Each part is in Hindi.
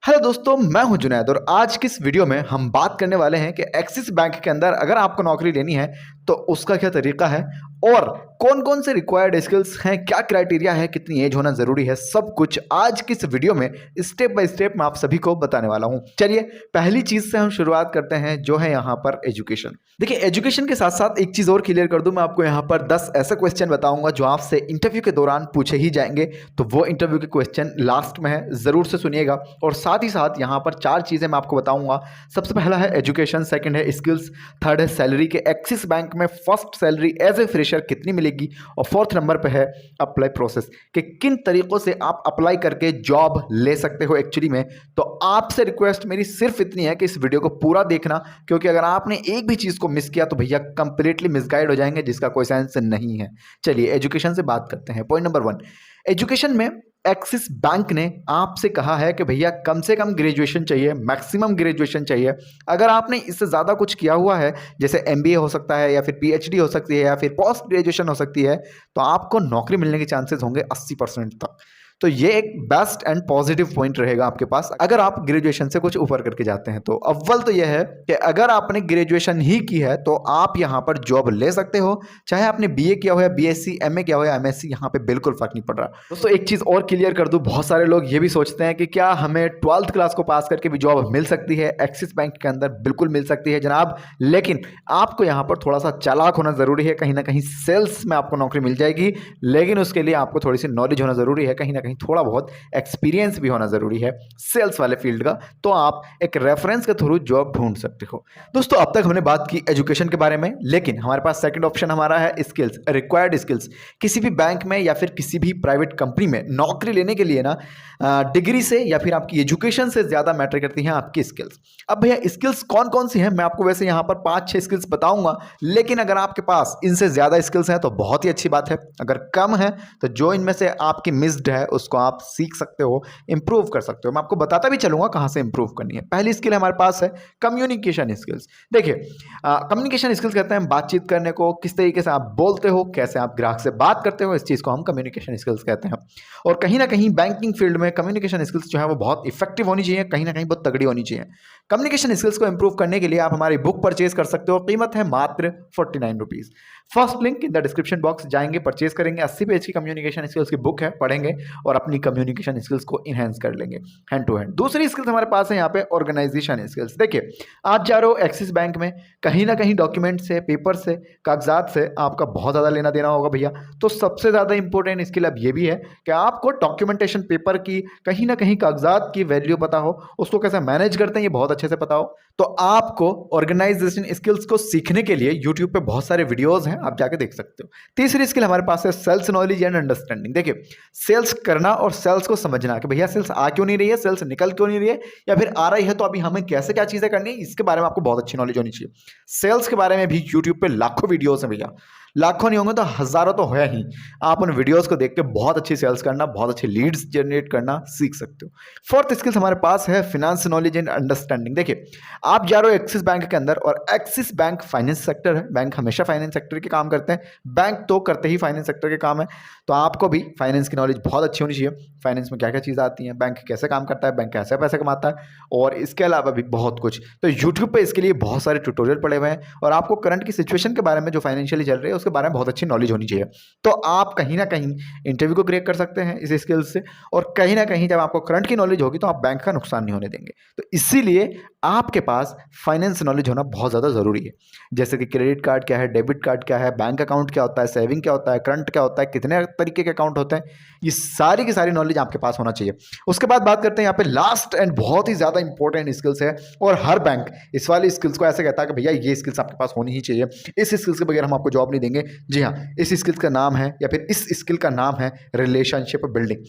हेलो दोस्तों, मैं हूं जुनैद और आज की इस वीडियो में हम बात करने वाले हैं कि एक्सिस बैंक के अंदर अगर आपको नौकरी लेनी है तो उसका क्या तरीका है और कौन कौन से रिक्वायर्ड स्किल्स हैं, क्या क्राइटेरिया है, कितनी एज होना जरूरी है, सब कुछ आज की इस वीडियो में स्टेप बाय स्टेप मैं आप सभी को बताने वाला हूं। चलिए पहली चीज से हम शुरुआत करते हैं जो है यहाँ पर एजुकेशन। देखिए एजुकेशन के साथ साथ एक चीज और क्लियर कर दूं, मैं आपको यहाँ पर 10 ऐसे क्वेश्चन बताऊंगा जो आपसे इंटरव्यू के दौरान पूछे ही जाएंगे। तो वो इंटरव्यू के क्वेश्चन लास्ट में है, जरूर से सुनिएगा। और साथ ही साथ यहाँ पर 4 चीजें मैं आपको बताऊंगा। सबसे पहला है एजुकेशन, सेकंड है स्किल्स, थर्ड है सैलरी के एक्सिस बैंक में first salary as a fresher कितनी मिलेगी, और फोर्थ नंबर पे है अप्लाई प्रोसेस कि किन तरीकों से आप अप्लाई करके जॉब ले सकते हो एक्चुअली में। तो आपसे रिक्वेस्ट मेरी सिर्फ इतनी है कि इस वीडियो को पूरा देखना, क्योंकि अगर आपने एक भी चीज को मिस किया तो भैया कंप्लीटली मिसगाइड हो जाएंगे, जिसका कोई सेंस नहीं है। चलिए एजुकेशन से बात करते हैं। पॉइंट नंबर 1, एजुकेशन में एक्सिस बैंक ने आपसे कहा है कि भैया कम से कम ग्रेजुएशन चाहिए, मैक्सिमम ग्रेजुएशन चाहिए। अगर आपने इससे ज़्यादा कुछ किया हुआ है, जैसे एमबीए हो सकता है या फिर पीएचडी हो सकती है या फिर पोस्ट ग्रेजुएशन हो सकती है, तो आपको नौकरी मिलने के चांसेस होंगे 80% तक। तो ये एक बेस्ट एंड पॉजिटिव पॉइंट रहेगा आपके पास अगर आप ग्रेजुएशन से कुछ ऊपर करके जाते हैं। तो अव्वल तो यह है कि अगर आपने ग्रेजुएशन ही की है तो आप यहाँ पर जॉब ले सकते हो, चाहे आपने बीए किया हो या बीएससी, एमए किया हो या एमएससी, यहाँ पे बिल्कुल फर्क नहीं पड़ रहा। दोस्तों एक चीज और क्लियर कर दूं, बहुत सारे लोग ये भी सोचते हैं कि क्या हमें 12th क्लास को पास करके भी जॉब मिल सकती है। एक्सिस बैंक के अंदर बिल्कुल मिल सकती है जनाब, लेकिन आपको यहाँ पर थोड़ा सा चालाक होना जरूरी है। कहीं ना कहीं सेल्स में आपको नौकरी मिल जाएगी, लेकिन उसके लिए आपको थोड़ी सी नॉलेज होना जरूरी है, कहीं ना कहीं थोड़ा बहुत एक्सपीरियंस भी होना जरूरी है सेल्स वाले फील्ड का। तो आप एक रेफरेंस के थ्रू जॉब ढूंढ सकते हो। दोस्तों अब तक हमने बात की एजुकेशन के बारे में, लेकिन हमारे पास सेकंड ऑप्शन हमारा है स्किल्स, रिक्वायर्ड स्किल्स। किसी भी बैंक में या फिर किसी भी प्राइवेट कंपनी में नौकरी लेने के लिए ना डिग्री से या फिर आपकी एजुकेशन से ज्यादा मैटर करती हैं आपकी स्किल्स। अब भैया स्किल्स कौन कौन सी हैं, मैं आपको वैसे यहाँ पर 5-6 स्किल्स बताऊंगा, लेकिन अगर आपके पास इनसे ज्यादा स्किल्स हैं तो बहुत ही अच्छी बात है। अगर कम है तो जो इनमें से आपकी मिस्ड है उसको आप सीख सकते हो, इंप्रूव कर सकते हो। मैं आपको बताता भी चलूंगा कहां से इंप्रूव करनी है। पहली स्किल हमारे पास है कम्युनिकेशन स्किल्स। देखिए कम्युनिकेशन स्किल्स कहते हैं बातचीत करने को, किस तरीके से आप बोलते हो, कैसे आप ग्राहक से बात करते हो, इस चीज को हम कम्युनिकेशन स्किल्स कहते हैं। और कहीं ना कहीं बैंकिंग फील्ड में कम्युनिकेशन स्किल्स जो है वो बहुत इफेक्टिव होनी चाहिए, कहीं ना कहीं बहुत तगड़ी होनी चाहिए। कम्युनिकेशन स्किल्स को इंप्रूव करने के लिए आप हमारी बुक परचेज कर सकते हो, कीमत है मात्र 49 rupees. First link in the description box, जाएंगे परचेज करेंगे। 80 पेज की कम्युनिकेशन स्किल्स की बुक है, पढ़ेंगे और अपनी कम्युनिकेशन स्किल्स को इनहेंस कर लेंगे हैंड टू हैंड। दूसरी स्किल्स हमारे पास है यहाँ पे ऑर्गेनाइजेशन स्किल्स। देखिए आप जा रहे हो एक्सिस बैंक में, कहीं ना कहीं डॉक्यूमेंट से, पेपर से, कागजात से आपका बहुत ज़्यादा लेना देना होगा भैया। तो सबसे ज़्यादा इंपॉर्टेंट स्किल अब ये भी है कि आपको डॉक्यूमेंटेशन, पेपर की, कहीं ना कहीं कागजात की वैल्यू पता हो, उसको कैसे मैनेज करते हैं ये बहुत अच्छे से पता हो। तो आपको ऑर्गेनाइजेशन स्किल्स को सीखने के लिए यूट्यूब पे बहुत सारे वीडियोस हैं, आप जाके देख सकते हो। तीसरी स्किल हमारे पास है सेल्स नॉलेज एंड अंडरस्टैंडिंग। देखिए सेल्स करना और सेल्स को समझना कि भैया सेल्स आ क्यों नहीं रही है, सेल्स निकल क्यों नहीं रही है, या फिर आ रही है तो अभी हमें कैसे क्या चीजें करनी है, इसके बारे में आपको बहुत अच्छी नॉलेज होनी चाहिए। सेल्स के बारे में भी यूट्यूब पे लाखों वीडियोस हैं भैया, लाखों नहीं होंगे तो हजारों तो है ही। आप उन वीडियोस को देख के बहुत अच्छी सेल्स करना, बहुत अच्छी लीड्स जनरेट करना सीख सकते हो। फोर्थ स्किल्स हमारे पास है फाइनेंस नॉलेज एंड अंडरस्टैंडिंग। देखिए आप जा रहे हो एक्सिस बैंक के अंदर और एक्सिस बैंक फाइनेंस सेक्टर है, बैंक हमेशा फाइनेंस सेक्टर के काम करते हैं, बैंक तो करते ही फाइनेंस सेक्टर के काम है। तो आपको भी फाइनेंस की नॉलेज बहुत अच्छी होनी चाहिए। फाइनेंस में क्या क्या चीज़ें आती हैं, बैंक कैसे काम करता है, बैंक कैसे पैसे कमाता है, और इसके अलावा भी बहुत कुछ। तो यूट्यूब पे इसके लिए बहुत सारे ट्यूटोरियल पड़े हुए हैं, और आपको करंट की सिचुएशन के बारे में जो फाइनेंशियली चल रही है उसके बारे में बहुत अच्छी नॉलेज होनी चाहिए। तो आप कहीं ना कहीं इंटरव्यू को क्रैक कर सकते हैं इस स्किल्स से, और कहीं ना कहीं जब आपको करंट की नॉलेज होगी तो आप बैंक का नुकसान नहीं होने देंगे। तो इसीलिए आपके पास फाइनेंस नॉलेज होना बहुत ज़्यादा ज़रूरी है, जैसे कि क्रेडिट कार्ड क्या है, डेबिट कार्ड क्या है, बैंक अकाउंट क्या होता है, सेविंग क्या होता है, करंट क्या होता है, कितने तरीके के अकाउंट होते हैं, ये सारी की सारी नॉलेज आपके पास होना चाहिए। उसके बाद बात करते हैं यहाँ पे लास्ट एंड बहुत ही ज़्यादा इंपॉर्टेंट स्किल्स है, और हर बैंक इस वाली स्किल्स को ऐसे कहता है कि भैया ये स्किल्स आपके पास होनी ही चाहिए, इस स्किल्स के बगैर हम आपको जॉब नहीं देंगे। जी हाँ, इस स्किल्स का नाम है, या फिर इस स्किल का नाम है रिलेशनशिप बिल्डिंग।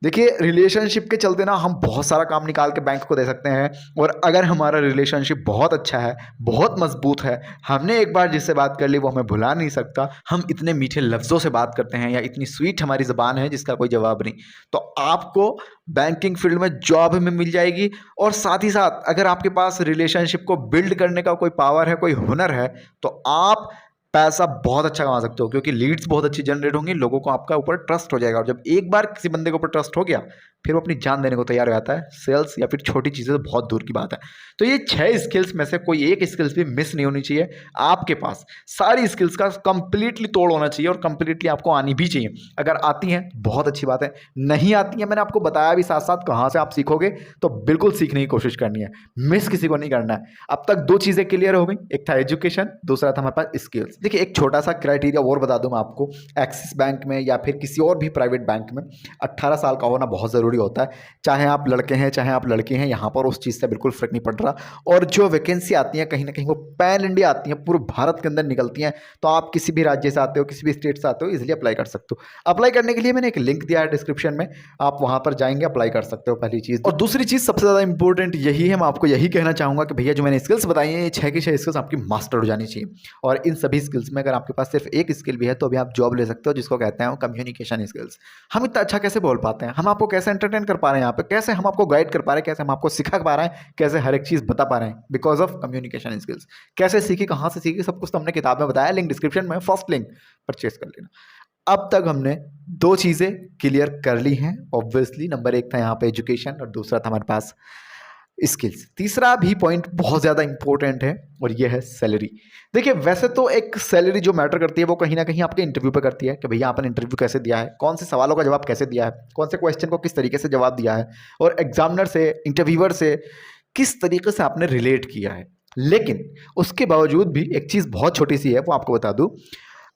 देखिए रिलेशनशिप के चलते ना हम बहुत सारा काम निकाल के बैंक को दे सकते हैं, और अगर हमारा रिलेशनशिप बहुत अच्छा है, बहुत मजबूत है, हमने एक बार जिससे बात कर ली वो हमें भुला नहीं सकता, हम इतने मीठे लफ्ज़ों से बात करते हैं या इतनी स्वीट हमारी ज़बान है जिसका कोई जवाब नहीं, तो आपको बैंकिंग फील्ड में जॉब में मिल जाएगी। और साथ ही साथ अगर आपके पास रिलेशनशिप को बिल्ड करने का कोई पावर है, कोई हुनर है, तो आप पैसा बहुत अच्छा कमा सकते हो, क्योंकि लीड्स बहुत अच्छी जनरेट होंगी, लोगों को आपका ऊपर ट्रस्ट हो जाएगा, और जब एक बार किसी बंदे के ऊपर ट्रस्ट हो गया फिर वो अपनी जान देने को तैयार हो जाता है। सेल्स या फिर छोटी चीज़ें तो बहुत दूर की बात है। तो ये 6 स्किल्स में से कोई एक स्किल्स भी मिस नहीं होनी चाहिए आपके पास। सारी स्किल्स का कंप्लीटली तोड़ होना चाहिए और कंप्लीटली आपको आनी भी चाहिए। अगर आती हैं तो बहुत अच्छी बात है, नहीं आती है मैंने आपको बताया भी साथ साथ कहाँ से आप सीखोगे, तो बिल्कुल सीखने की कोशिश करनी है, मिस किसी को नहीं करना है। अब तक 2 चीज़ें क्लियर हो गई, एक था एजुकेशन, दूसरा था हमारे पास स्किल्स। देखिए एक छोटा सा क्राइटेरिया और बता दूं मैं आपको, एक्सिस बैंक में या फिर किसी और भी प्राइवेट बैंक में 18 साल का होना बहुत ज़रूरी होता है। चाहे आप लड़के हैं चाहे आप लड़की हैं, यहाँ पर उस चीज़ से बिल्कुल फर्क नहीं पड़ रहा। और जो वैकेंसी आती है कहीं ना कहीं वो पैन इंडिया आती है, पूरे भारत के अंदर निकलती हैं। तो आप किसी भी राज्य से आते हो, किसी भी स्टेट से आते हो, इजिली अप्लाई कर सकते हो। अप्लाई करने के लिए मैंने एक लिंक दिया है डिस्क्रिप्शन में, आप वहाँ पर जाएंगे अप्लाई कर सकते हो, पहली चीज़। और दूसरी चीज़ सबसे ज़्यादा इंपॉर्टेंट यही है, मैं आपको यही कहना चाहूँगा कि भैया जो मैंने स्किल्स बताई हैं ये 6 की 6 स्किल्स आपकी मास्टर हो जानी चाहिए। और इन सभी स्किल्स में अगर आपके पास सिर्फ एक स्किल भी है तो अभी आप जॉब ले सकते हो, जिसको कहते हैं कम्युनिकेशन स्किल्स। हम इतना अच्छा कैसे बोल पाते हैं, हम आपको कैसे एंटरटेन कर पा रहे हैं यहाँ पे, कैसे हम आपको गाइड कर पा रहे हैं, कैसे हम आपको सिखा पा रहे हैं, कैसे हर एक चीज़ बता पा रहे हैं, बिकॉज ऑफ कम्युनिकेशन स्किल्स। कैसे सीखी, कहाँ से सीखी, सब कुछ तो हमने किताब में बताया, लिंक डिस्क्रिप्शन में, फर्स्ट लिंक परचेज कर लेना। अब तक हमने 2 चीज़ें क्लियर कर ली हैं ऑब्वियसली। नंबर 1 था यहाँ पे एजुकेशन और दूसरा था हमारे पास स्किल्स। तीसरा भी पॉइंट बहुत ज़्यादा इंपॉर्टेंट है और ये है सैलरी। देखिए वैसे तो एक सैलरी जो मैटर करती है वो कहीं ना कहीं आपके इंटरव्यू पे करती है कि भैया आपने इंटरव्यू कैसे दिया है, कौन से सवालों का जवाब कैसे दिया है, कौन से क्वेश्चन को किस तरीके से जवाब दिया है, और एग्जामिनर से, इंटरव्यूअर से किस तरीके से आपने रिलेट किया है। लेकिन उसके बावजूद भी एक चीज़ बहुत छोटी सी है, वो आपको बता दूँ।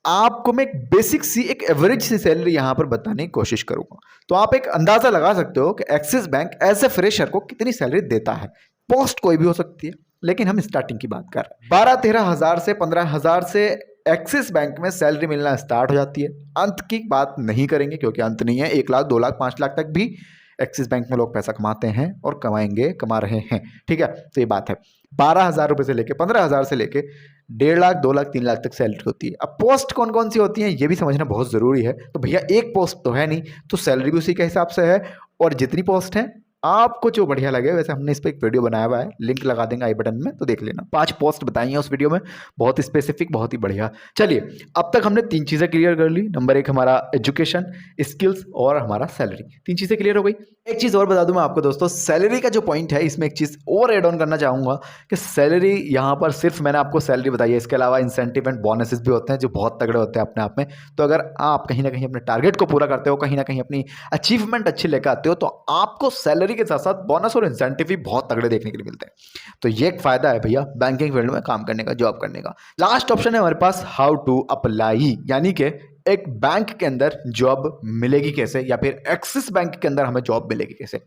आपको मैं एक बेसिक सी, एक एवरेज सी सैलरी यहां पर बताने की कोशिश करूंगा, तो आप एक अंदाजा लगा सकते हो कि Axis Bank as a fresher को कितनी सैलरी देता है। पोस्ट कोई भी हो सकती है, लेकिन हम स्टार्टिंग की बात कर रहे हैं। 12-13 हज़ार से 15 हज़ार से एक्सिस बैंक में सैलरी मिलना स्टार्ट हो जाती है। अंत की बात नहीं करेंगे क्योंकि अंत नहीं है, 1 लाख 2 लाख 5 लाख तक भी एक्सिस बैंक में लोग पैसा कमाते हैं और कमाएंगे, कमा रहे हैं। ठीक है, तो ये बात है। 12,000 रुपये से लेके 15,000 से लेके 1.5 लाख 2 लाख 3 लाख तक सैलरी होती है। अब पोस्ट कौन कौन सी होती हैं ये भी समझना बहुत ज़रूरी है। तो भैया एक पोस्ट तो है नहीं, तो सैलरी भी उसी के हिसाब से है। और जितनी पोस्ट है आपको जो बढ़िया लगे, वैसे हमने इस पर एक वीडियो बनाया हुआ है, लिंक लगा देंगे आई बटन में, तो देख लेना। 5 पोस्ट बताई हैं उस वीडियो में, बहुत स्पेसिफिक, बहुत ही बढ़िया। चलिए अब तक हमने 3 चीज़ें क्लियर कर ली। नंबर 1 हमारा एजुकेशन, स्किल्स और हमारा सैलरी, 3 चीज़ें क्लियर हो गई। एक चीज़ और बता दूं मैं आपको दोस्तों, सैलरी का जो पॉइंट है इसमें एक चीज़ और एड ऑन करना चाहूँगा कि सैलरी यहाँ पर सिर्फ मैंने आपको सैलरी बताई है, इसके अलावा इंसेंटिव एंड बोनसेस भी होते हैं जो बहुत तगड़े होते हैं अपने आप में। तो अगर आप कहीं ना कहीं अपने टारगेट को पूरा करते हो, कहीं ना कहीं अपनी अचीवमेंट अच्छी लेकर आते हो, तो आपको सैलरी के साथ साथ बोनस और इंसेंटिव भी बहुत तगड़े देखने के लिए मिलते हैं। तो ये एक फायदा है भैया बैंकिंग फील्ड में काम करने का, जॉब करने का। लास्ट ऑप्शन है हमारे पास हाउ टू अप्लाई, यानी कि एक बैंक के अंदर जॉब मिलेगी कैसे, या फिर एक्सिस बैंक के अंदर हमें जॉब मिलेगी कैसे।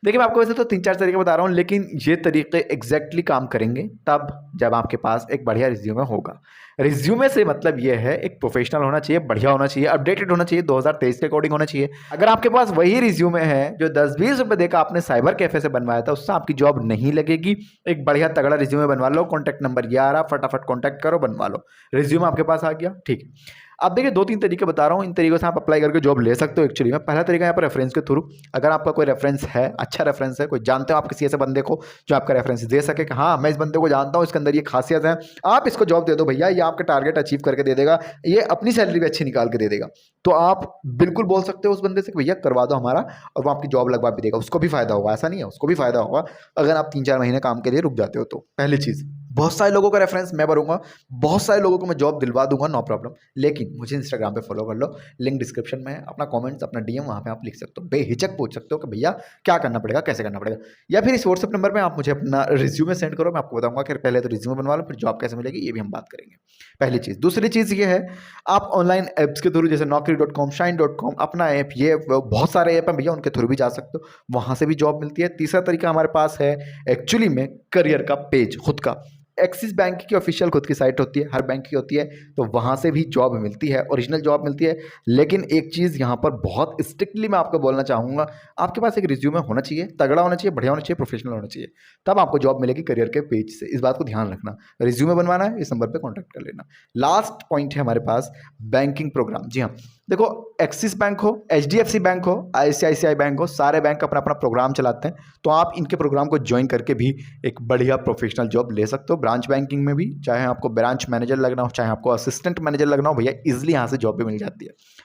देखिए मैं आपको वैसे तो 3-4 तरीके बता रहा हूँ, लेकिन ये तरीके एग्जैक्टली काम करेंगे तब जब आपके पास एक बढ़िया रिज्यूमे होगा। रिज्यूमे से मतलब ये है एक प्रोफेशनल होना चाहिए, बढ़िया होना चाहिए, अपडेटेड होना चाहिए, 2023 के अकॉर्डिंग होना चाहिए। अगर आपके पास वही रिज्यूमे है जो 10-20 रुपये देकर आपने साइबर कैफे से बनवाया था, उससे आपकी जॉब नहीं लगेगी। एक बढ़िया तगड़ा रिज्यूमे बनवा लो, कॉन्टैक्ट नंबर ये आ रहा, फटाफट कॉन्टैक्ट करो, बनवा लो। रिज्यूमे आपके पास आ गया, ठीक है। अब देखिए 2-3 तरीके बता रहा हूँ, इन तरीकों से आप अप्लाई करके जॉब ले सकते हो एक्चुअली में। पहला तरीका यहाँ पर रेफरेंस के थ्रू, अगर आपका कोई रेफरेंस है, अच्छा रेफरेंस है, कोई जानते हो आप किसी ऐसे बंदे को जो आपका रेफरेंस दे सके कि हाँ मैं इस बंदे को जानता हूँ, इसके अंदर ये खासियत है, आप इसको जॉब दे दो भैया, ये आपके टारगेट अचीव करके दे देगा, ये अपनी सैलरी भी अच्छी निकाल के दे देगा। तो आप बिल्कुल बोल सकते हो उस बंदे से कि भैया करवा दो हमारा, और वो आपकी जॉब लगवा भी देगा। उसको भी फायदा होगा, ऐसा नहीं है, उसको भी फायदा होगा अगर आप 3-4 महीने काम के लिए रुक जाते हो। तो पहली चीज़, बहुत सारे लोगों का रेफरेंस मैं भरूंगा, बहुत सारे लोगों को मैं जॉब दिलवा दूंगा, नो प्रॉब्लम। लेकिन मुझे इंस्टाग्राम पे फॉलो कर लो, लिंक डिस्क्रिप्शन में है, अपना कमेंट्स, अपना डीएम वहाँ पे आप लिख सकते हो, बेहिचक पूछ सकते हो कि भैया क्या करना पड़ेगा, कैसे करना पड़ेगा। या फिर इस व्हाट्सएप नंबर पे आप मुझे अपना रिज्यूमे सेंड करो, मैं आपको बताऊंगा कि पहले तो रिज्यूमे बनवा लो, फिर जॉब कैसे मिलेगी ये भी हम बात करेंगे। पहली चीज़। दूसरी चीज़ ये है, आप ऑनलाइन ऐप्स के थ्रू, जैसे naukri.com, shine.com, अपना ऐप, ये बहुत सारे ऐप हैं भैया, उनके थ्रू भी जा सकते हो, वहाँ से भी जॉब मिलती है। तीसरा तरीका हमारे पास है एक्चुअली में करियर का पेज खुद का। एक्सिस बैंक की ऑफिशियल खुद की साइट होती है, हर बैंक की होती है, तो वहाँ से भी जॉब मिलती है, ओरिजिनल जॉब मिलती है। लेकिन एक चीज़ यहाँ पर बहुत स्ट्रिक्टली मैं आपको बोलना चाहूँगा, आपके पास एक रिज्यूमे होना चाहिए, तगड़ा होना चाहिए, बढ़िया होना चाहिए, प्रोफेशनल होना चाहिए, तब आपको जॉब मिलेगी करियर के पेज से। इस बात को ध्यान रखना। रिज्यूमे बनवाना है, इस नंबर पर कॉन्टैक्ट कर लेना। लास्ट पॉइंट है हमारे पास बैंकिंग प्रोग्राम। जी हाँ, देखो, एक्सिस बैंक हो, एचडीएफसी बैंक हो, आईसीआईसीआई बैंक हो, सारे बैंक अपना अपना प्रोग्राम चलाते हैं। तो आप इनके प्रोग्राम को ज्वाइन करके भी एक बढ़िया प्रोफेशनल जॉब ले सकते हो ब्रांच बैंकिंग में भी। चाहे आपको ब्रांच मैनेजर लगना हो, चाहे आपको असिस्टेंट मैनेजर लगना हो, भैया इजिली यहाँ से जॉब भी मिल जाती है।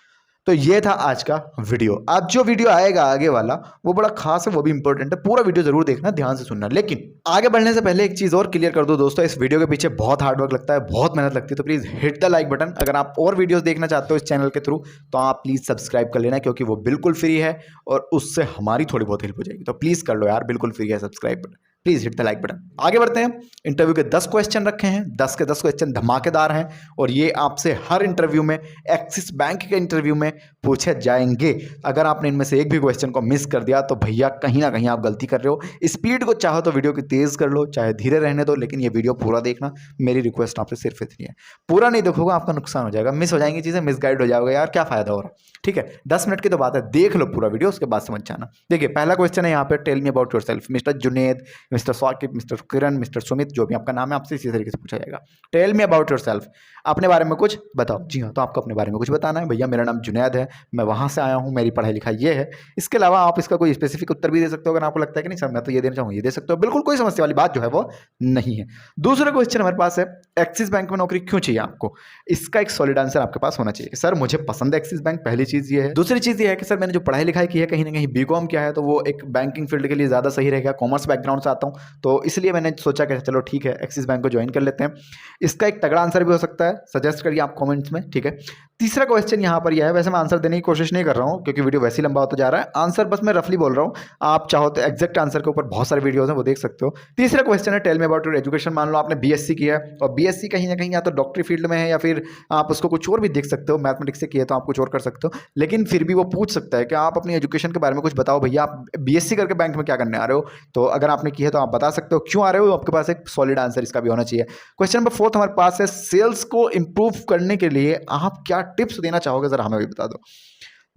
तो ये था आज का वीडियो। अब जो वीडियो आएगा आगे वाला वो बड़ा खास है, वो भी इंपॉर्टेंट है, पूरा वीडियो जरूर देखना, ध्यान से सुनना। लेकिन आगे बढ़ने से पहले एक चीज और क्लियर कर दो दोस्तों, इस वीडियो के पीछे बहुत हार्डवर्क लगता है, बहुत मेहनत लगती है। तो please hit the like button. अगर आप और वीडियोस देखना चाहते हो इस चैनल के थ्रू तो आप प्लीज सब्सक्राइब कर लेना, क्योंकि वो बिल्कुल फ्री है और उससे हमारी थोड़ी बहुत हेल्प हो जाएगी। तो प्लीज कर लो यार, बिल्कुल फ्री है, subscribe button, please hit the like button. आगे बढ़ते हैं। इंटरव्यू के 10 क्वेश्चन रखे हैं, 10 के 10 क्वेश्चन धमाकेदार हैं और ये आपसे हर इंटरव्यू में, एक्सिस बैंक के इंटरव्यू में पूछे जाएंगे। अगर आपने इनमें से एक भी क्वेश्चन को मिस कर दिया तो भैया कहीं ना कहीं आप गलती कर रहे हो। स्पीड को चाहो तो वीडियो की तेज कर लो, चाहे धीरे रहने दो, लेकिन ये वीडियो पूरा देखना। मेरी रिक्वेस्ट आपसे सिर्फ इतनी है, पूरा नहीं देखोगे आपका नुकसान हो जाएगा, मिस हो जाएंगी चीजें, मिसगाइड हो जाओगे यार, क्या फायदा हो रहा। ठीक है, 10 मिनट की तो बात है, देख लो पूरा वीडियो, उसके बाद समझ जाना। देखिए, पहला क्वेश्चन है यहाँ पे, tell me about yourself. Mister Juned, mister Saqib, mister Kiran, mister Sumit, जो भी आपका नाम है, आपसे इसी तरीके से पूछा जाएगा। टेल मी अबाउट योरसेल्फ, अपने बारे में कुछ बताओ। जी हाँ, तो आपको अपने बारे में कुछ बताना है। भैया मेरा नाम जुनैद है, मैं वहाँ से आया हूँ, मेरी पढ़ाई लिखाई ये है। इसके अलावा आप इसका कोई स्पेसिफिक उत्तर भी दे सकते हो, अगर आपको लगता है कि नहीं सर मैं तो ये देना चाहूँ, ये दे सकते हो, बिल्कुल कोई समस्या वाली बात जो है वो नहीं है। दूसरा क्वेश्चन हमारे पास है, एक्सिस बैंक में नौकरी क्यों चाहिए आपको। इसका एक सॉलिड आंसर आपके पास होना चाहिए। सर मुझे पसंद है एक्सिस बैंक, पहली चीज ये है। दूसरी चीज ये है कि सर मैंने जो पढ़ाई लिखाई की है कहीं ना कहीं बीकॉम किया है, तो वो एक बैंकिंग फील्ड के लिए ज्यादा सही रहेगा। कॉमर्स बैकग्राउंड से आता हूँ, तो इसलिए मैंने सोचा कि चलो ठीक है एक्सिस बैंक को ज्वाइन कर लेते हैं। इसका एक तगड़ा आंसर भी हो सकता है, सजेस्ट करिए आप कमेंट्स में, ठीक है। तीसरा क्वेश्चन यहाँ पर यह है, वैसे मैं आंसर देने की कोशिश नहीं कर रहा हूँ क्योंकि वीडियो वैसे ही लंबा होता जा रहा है, आंसर बस मैं रफली बोल रहा हूँ। आप चाहो तो एग्जैक्ट आंसर के ऊपर बहुत सारे वीडियोस हैं, वो देख सकते हो। तीसरा क्वेश्चन है, tell me about your education. मान लो आपने बीएससी किया है और बीएससी कहीं ना कहीं या तो डॉक्टरी फील्ड में है या फिर आप उसको कुछ और भी देख सकते हो, मैथमेटिक्स से किया तो आप कुछ और कर सकते हो, लेकिन फिर भी वो पूछ सकता है कि आप अपनी एजुकेशन के बारे में कुछ बताओ। भैया आप बीएससी करके बैंक में क्या करने आ रहे हो, तो अगर आपने की है तो आप बता सकते हो क्यों आ रहे हो, आपके पास एक सॉलिड आंसर इसका भी होना चाहिए। क्वेश्चन नंबर 4 हमारे पास है, सेल्स को इंप्रूव करने के लिए आप क्या टिप्स देना चाहोगे, जरा हमें भी बता दो।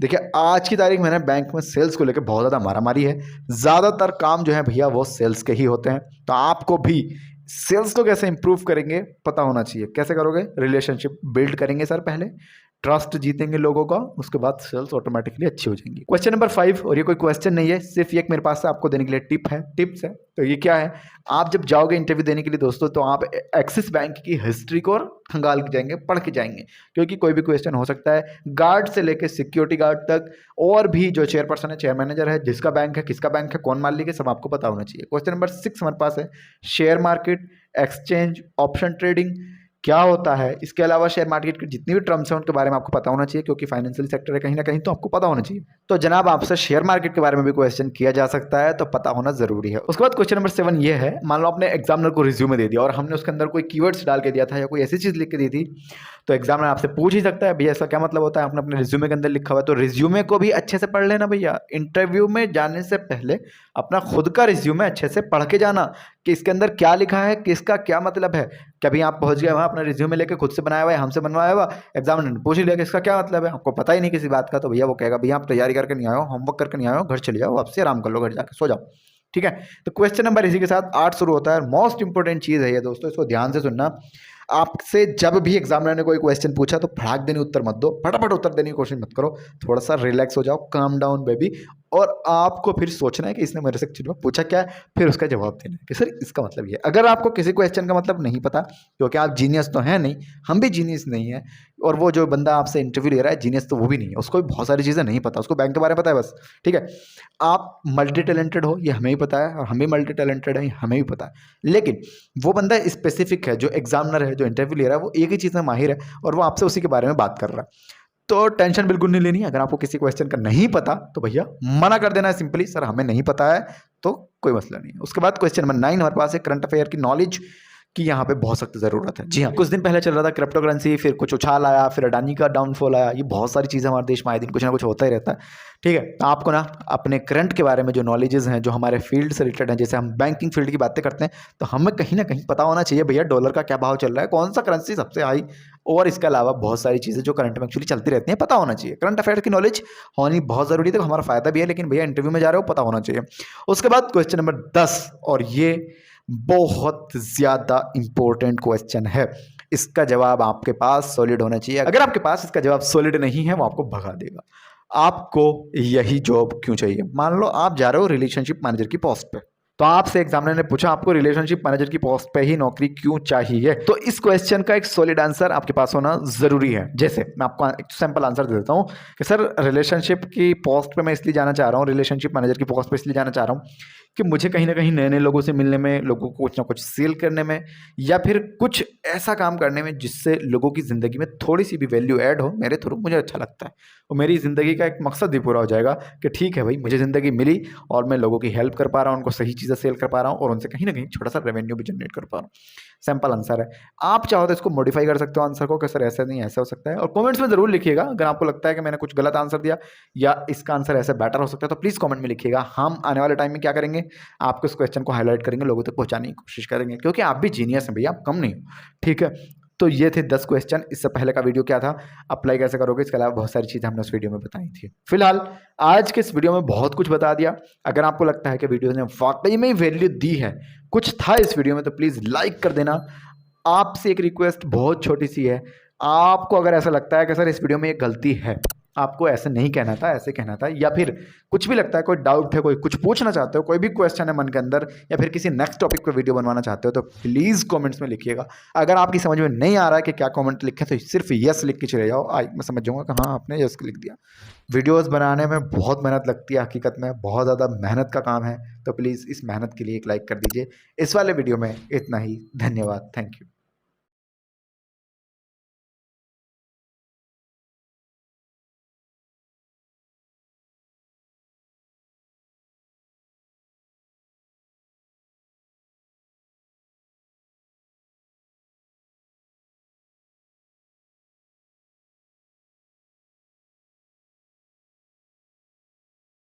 देखिए आज की तारीख में बैंक में सेल्स को लेकर बहुत ज़्यादा मारामारी है, ज़्यादातर काम जो है भैया वो सेल्स के ही होते हैं। तो आपको भी सेल्स को कैसे इंप्रूव करेंगे पता होना चाहिए। कैसे करोगे, रिलेशनशिप बिल्ड करेंगे सर, पहले ट्रस्ट जीतेंगे लोगों का, उसके बाद सेल्स ऑटोमेटिकली अच्छी हो जाएंगी। क्वेश्चन नंबर 5, और ये कोई क्वेश्चन नहीं है, सिर्फ ये मेरे पास से आपको देने के लिए टिप्स है। तो ये क्या है, आप जब जाओगे इंटरव्यू देने के लिए दोस्तों, तो आप एक्सिस बैंक की हिस्ट्री को खंगाल के जाएंगे, पढ़ के जाएंगे, क्योंकि कोई भी क्वेश्चन हो सकता है, गार्ड से लेकर सिक्योरिटी गार्ड तक, और भी जो चेयरपर्सन है, चेयर मैनेजर है, जिसका बैंक है, किसका बैंक है, कौन मालिक है, सब आपको पता होना चाहिए। क्वेश्चन नंबर 6 हमारे पास है, share market, exchange, option trading क्या होता है। इसके अलावा शेयर मार्केट के जितनी भी टर्म्स हैं उनके बारे में आपको पता होना चाहिए, क्योंकि फाइनेंशियल सेक्टर है कहीं ना कहीं, तो आपको पता होना चाहिए। तो जनाब आपसे शेयर मार्केट के बारे में भी क्वेश्चन किया जा सकता है, तो पता होना जरूरी है। उसके बाद क्वेश्चन नंबर 7 ये है, मान लो आपने एग्जामिनर को रिज्यूमे दे दिया और हमने उसके अंदर कोई कीवर्ड्स डाल के दिया था या कोई ऐसी चीज लिख के दी थी, तो एग्जामिनर आपसे पूछ ही सकता है भैया इसका क्या मतलब होता है, आपने अपने रिज्यूमे के अंदर लिखा हुआ है। तो रिज्यूमे को भी अच्छे से पढ़ लेना भैया, इंटरव्यू में जाने से पहले अपना खुद का रिज्यूमे अच्छे से पढ़ के जाना कि इसके अंदर क्या लिखा है, किसका क्या मतलब है। कभी आप पहुंच गए वहां अपना रिज्यूमे लेके, खुद से बनाया हुआ है, हमसे बनवाया हुआ, एग्जामिनर ने पूछ लिया कि इसका क्या मतलब है, आपको पता ही नहीं किसी बात का, तो भैया वो कहेगा भैया आप तैयारी करके नहीं आए हो, होमवर्क करके नहीं आए हो, घर चले जाओ, आपसे आराम कर लो, घर जाके सो जाओ। ठीक है, तो क्वेश्चन नंबर इसी के साथ 8 शुरू होता है। मोस्ट इंपोर्टेंट चीज है ये दोस्तों, इसको ध्यान से सुनना। आपसे जब भी एग्जामिनर ने कोई क्वेश्चन पूछा तो फटाक देने उत्तर मत दो, फटाफट उत्तर देने की कोशिश मत करो, थोड़ा सा रिलैक्स हो जाओ, काम डाउन बेबी, और आपको फिर सोचना है कि इसने मेरे से एक्चुअली में पूछा क्या है, फिर उसका जवाब देना है कि सर इसका मतलब ये। अगर आपको किसी क्वेश्चन का मतलब नहीं पता, क्योंकि आप जीनियस तो हैं नहीं, हम भी जीनियस नहीं है, और वो जो बंदा आपसे इंटरव्यू ले रहा है जीनियस तो वो भी नहीं है, उसको भी बहुत सारी चीज़ें नहीं पता, उसको बैंक के बारे में पता है बस। ठीक है, आप मल्टी टैलेंटेड हो ये हमें ही पता है, और हम भी मल्टी टैलेंटेड है हमें भी पता है, लेकिन वो बंदा स्पेसिफिक है, जो एग्जामिनर है, जो इंटरव्यू ले रहा है, वो एक ही चीज़ में माहिर है और वो आपसे उसी के बारे में बात कर रहा है। तो टेंशन बिल्कुल नहीं लेनी। अगर आपको किसी क्वेश्चन का नहीं पता तो भैया मना कर देना है सिंपली, सर हमें नहीं पता है, तो कोई मसला नहीं है। उसके बाद क्वेश्चन नंबर 9 हमारे पास है, करंट अफेयर की नॉलेज की यहाँ पे बहुत सख्त जरूरत है। जी हाँ, कुछ दिन पहले चल रहा था क्रिप्टो करेंसी, फिर कुछ उछाल आया, फिर अडानी का डाउनफॉल आया, ये बहुत सारी चीज़ें हमारे देश में आए दिन कुछ ना कुछ होता ही रहता है। ठीक है, तो आपको ना अपने करंट के बारे में जो नॉलेजेस हैं, जो हमारे फील्ड से रिलेटेड हैं, जैसे हम बैंकिंग फील्ड की बातें करते हैं, तो हमें कहीं ना कहीं पता होना चाहिए भैया डॉलर का क्या भाव चल रहा है, कौन सा करेंसी सबसे हाई, और इसके अलावा बहुत सारी चीज़ें जो करंट में एक्चुअली चलती रहती हैं, पता होना चाहिए। करंट अफेयर की नॉलेज होनी बहुत ज़रूरी है, तो हमारा फायदा भी है, लेकिन भैया इंटरव्यू में जा रहे हो पता होना चाहिए। उसके बाद क्वेश्चन नंबर 10, और ये बहुत ज़्यादा इंपॉर्टेंट क्वेश्चन है। इसका जवाब आपके पास सॉलिड होना चाहिए। अगर आपके पास इसका जवाब सॉलिड नहीं है वो आपको भगा देगा। आपको यही जॉब क्यों चाहिए? मान लो आप जा रहे हो रिलेशनशिप मैनेजर की पोस्ट पे, तो आपसे एग्जामिनर ने पूछा आपको रिलेशनशिप मैनेजर की पोस्ट पे ही नौकरी क्यों चाहिए, तो इस क्वेश्चन का एक सॉलिड आंसर आपके पास होना जरूरी है। जैसे मैं आपको एक सिंपल आंसर दे देता हूँ कि सर रिलेशनशिप की पोस्ट पे मैं इसलिए जाना चाह रहा हूँ, रिलेशनशिप मैनेजर की पोस्ट पे इसलिए जाना चाह रहा हूँ कि मुझे कहीं ना कहीं नए नए लोगों से मिलने में, लोगों को कुछ ना कुछ सेल करने में, या फिर कुछ ऐसा काम करने में जिससे लोगों की ज़िंदगी में थोड़ी सी भी वैल्यू ऐड हो मेरे थ्रू, मुझे अच्छा लगता है। और मेरी ज़िंदगी का एक मकसद भी पूरा हो जाएगा कि ठीक है भाई, मुझे ज़िंदगी मिली और मैं लोगों की हेल्प कर पा रहा हूँ, उनको सही चीज़ें सेल कर पा रहा हूँ और उनसे कहीं ना कहीं छोटा सा रेवेन्यू भी जनरेट कर पा रहा हूँ। सिंपल आंसर है। आप चाहो तो इसको मॉडिफाई कर सकते हो आंसर को कि सर ऐसा नहीं ऐसा हो सकता है, और कमेंट्स में ज़रूर लिखिएगा अगर आपको लगता है कि मैंने कुछ गलत आंसर दिया या इसका आंसर ऐसे बेटर हो सकता है, तो प्लीज़ कमेंट में लिखिएगा। हम आने वाले टाइम में क्या करेंगे, आपको इस क्वेश्चन को हाईलाइट करेंगे, लोगों तक पहुंचाने की कोशिश करेंगे, क्योंकि आप भी जीनियस हैं भैया, आप कम नहीं हो। ठीक है, तो ये थे 10 क्वेश्चन। इससे पहले का वीडियो क्या था, अप्लाई कैसे करोगे, इसके अलावा बहुत सारी चीज़ें हमने उस वीडियो में बताई थी। फिलहाल आज के इस वीडियो में बहुत कुछ बता दिया। अगर आपको लगता है कि वीडियो ने वाकई में वैल्यू दी है, कुछ था इस वीडियो में, तो प्लीज़ लाइक कर देना। आपसे एक रिक्वेस्ट बहुत छोटी सी है, आपको अगर ऐसा लगता है कि सर इस वीडियो में एक गलती है, आपको ऐसे नहीं कहना था ऐसे कहना था, या फिर कुछ भी लगता है, कोई डाउट है, कोई कुछ पूछना चाहते हो, कोई भी क्वेश्चन है मन के अंदर, या फिर किसी नेक्स्ट टॉपिक पे वीडियो बनवाना चाहते हो, तो प्लीज़ कमेंट्स में लिखिएगा। अगर आपकी समझ में नहीं आ रहा है कि क्या कमेंट लिखे, तो सिर्फ यस लिख के चले जाओ, मैं समझ जाऊँगा कि हाँ आपने यस लिख दिया। वीडियोस बनाने में बहुत मेहनत लगती है, हकीकत में बहुत ज़्यादा मेहनत का काम है, तो प्लीज़ इस मेहनत के लिए एक लाइक कर दीजिए। इस वाले वीडियो में इतना ही, धन्यवाद, थैंक यू।